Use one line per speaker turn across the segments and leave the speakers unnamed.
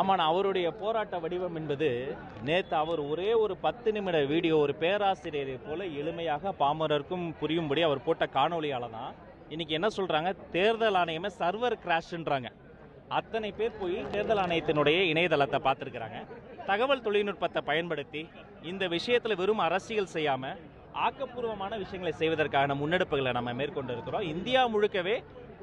ஆமாம், அவருடைய போராட்ட வடிவம் என்பது நேற்று அவர் ஒரே ஒரு 10 நிமிட வீடியோ ஒரு பேராசிரியரை போல எளிமையாக பாமரருக்கும் புரியும்படி அவர் போட்ட காணொலியால தான் இன்னைக்கு என்ன சொல்றாங்க, தேர்தல் ஆணையமே சர்வர் கிராஷ்ன்றாங்க. அத்தனை பேர் போய் தேர்தல் ஆணையத்தினுடைய இணையதளத்தை பார்த்துருக்குறாங்க. தகவல் தொழில்நுட்பத்தை பயன்படுத்தி இந்த விஷயத்தில் வெறும் அரசியல் செய்யாமல் ஆக்கப்பூர்வமான விஷயங்களை செய்வதற்கான முன்னெடுப்புகளை நம்ம மேற்கொண்டு இருக்கிறோம். இந்தியா முழுக்கவே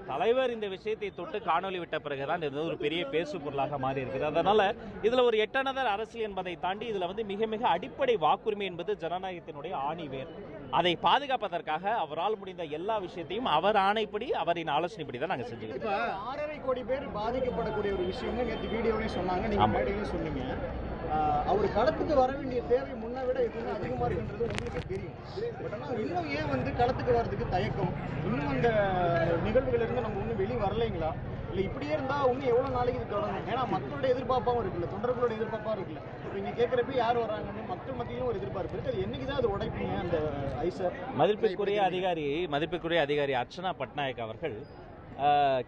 தலைவர் இந்த விஷயத்தை தொட்டு காணொலி விட்ட பிறகுதான் இது ஒரு பெரிய பேசு பொருளாக மாறி இருக்குது. அதனால இதுல ஒரு எட்டனதர் அரசியல் என்பதை தாண்டி இதுல மிக மிக அடிப்படை வாக்குரிமை என்பது ஜனநாயகத்தினுடைய ஆணிவேர். அதை பாதுகாப்பதற்காக அவரால் முடிந்த எல்லா விஷயத்தையும் அவர் ஆணைப்படி அவரின் ஆலோசனைப்படி தான் நாங்கள் செஞ்சுக்கிறோம்.
6.5 கோடி பேர் பாதிக்கப்படக்கூடிய ஒரு விஷயம் நேற்று வீடியோவே சொன்னாங்க, நீங்க மேடையிலும் சொன்னீங்க. அவர் களத்துக்கு வர வேண்டிய தேவை முன்ன விட எப்பவுமே அதிகமா இருக்குன்றது உங்களுக்கு தெரியும். பட் ஆனால் இன்னும் ஏன் களத்துக்கு வர்றதுக்கு தயக்கம்? இன்னும் அந்த நிகழ்வுகள் இருந்து நம்ம இன்னும் வெளியே வரலைங்களா? இல்லை இப்படியே இருந்தால் இன்னும் எவ்வளோ நாளைக்கு இது தொடரும்? ஏன்னா மக்களோட எதிர்பார்ப்பாகவும் இருக்குல்ல, தொண்டர்களோட எதிர்பார்ப்பாக இருக்குல்ல. இப்போ இங்கே கேட்குறப்ப யார் வராங்கன்னு மக்கள் மத்தியிலும் ஒரு எதிர்பார்ப்பு இருக்குது. அது என்னைக்கு தான் அது உடைப்பீங்க அந்த ஐசை?
மதிப்பிற்குரிய அதிகாரி அர்ச்சனா பட்நாயக் அவர்கள்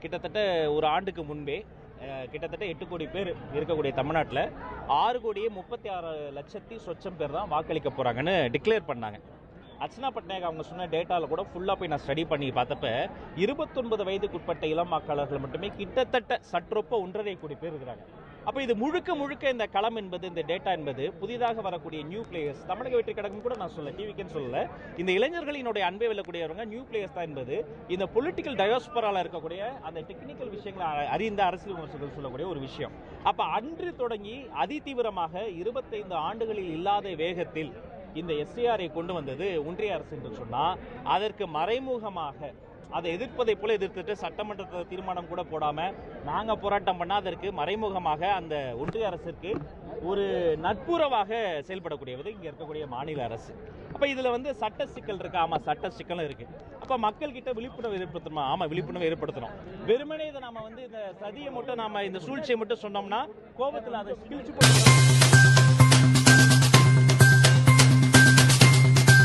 கிட்டத்தட்ட ஒரு ஆண்டுக்கு முன்பே கிட்டத்தட்ட 8 கோடி பேர் இருக்கக்கூடிய தமிழ்நாட்டில் 6,36,00,000 சொச்சம் பேர் தான் வாக்களிக்க போகிறாங்கன்னு டிக்ளேர் பண்ணாங்க. அர்ச்சனா பட்நாயக் அவங்க சொன்ன டேட்டாவில் கூட ஃபுல்லாக போய் நான் ஸ்டடி பண்ணி பார்த்தப்ப 29 வயதுக்குட்பட்ட இளம் வாக்காளர்கள் மட்டுமே கிட்டத்தட்ட சற்றொப்ப 1.5 கோடி பேர் இருக்கிறாங்க. அப்போ இது முழுக்க இந்த களம் என்பது, இந்த டேட்டா என்பது புதிதாக வரக்கூடிய நியூ பிளேயர்ஸ், தமிழக வெற்றி கழகம் கூட நான் சொல்ல, டிவிக்குன்னு சொல்லல, இந்த இளைஞர்களினுடைய அன்பை வெல்லக்கூடியவங்க நியூ பிளேயர்ஸ் தான் என்பது இந்த பொலிட்டிக்கல் டயோஸ்பரால இருக்கக்கூடிய அந்த டெக்னிக்கல் விஷயங்களை அறிந்த அரசியல் விமர்சகர்கள் சொல்லக்கூடிய ஒரு விஷயம். அப்போ அன்று தொடங்கி அதிதீவிரமாக 25 ஆண்டுகளில் இல்லாத வேகத்தில் இந்த எஸ்ஏஆரை கொண்டு வந்தது ஒன்றிய அரசு என்று சொன்னால், அதற்கு மறைமுகமாக அதை எதிர்ப்பதை போல எதிர்த்துட்டு சட்டமன்ற தீர்மானம் கூட போடாமல் நாங்கள் போராட்டம் பண்ணால் அதற்கு மறைமுகமாக அந்த ஒன்றிய அரசிற்கு ஒரு நட்புறவாக செயல்படக்கூடியது இங்கே இருக்கக்கூடிய மாநில அரசு. அப்போ இதில் சட்ட சிக்கல் இருக்கு. ஆமாம், சட்ட சிக்கலும் இருக்கு. அப்போ மக்கள்கிட்ட விழிப்புணர்வு ஏற்படுத்தணும். ஆமாம், விழிப்புணர்வு ஏற்படுத்தணும். வெறுமனே இதை நம்ம இந்த சதியை மட்டும், நம்ம இந்த சூழ்ச்சியை மட்டும் சொன்னோம்னா கோபத்தில் அதை கிழிச்சு போட்டு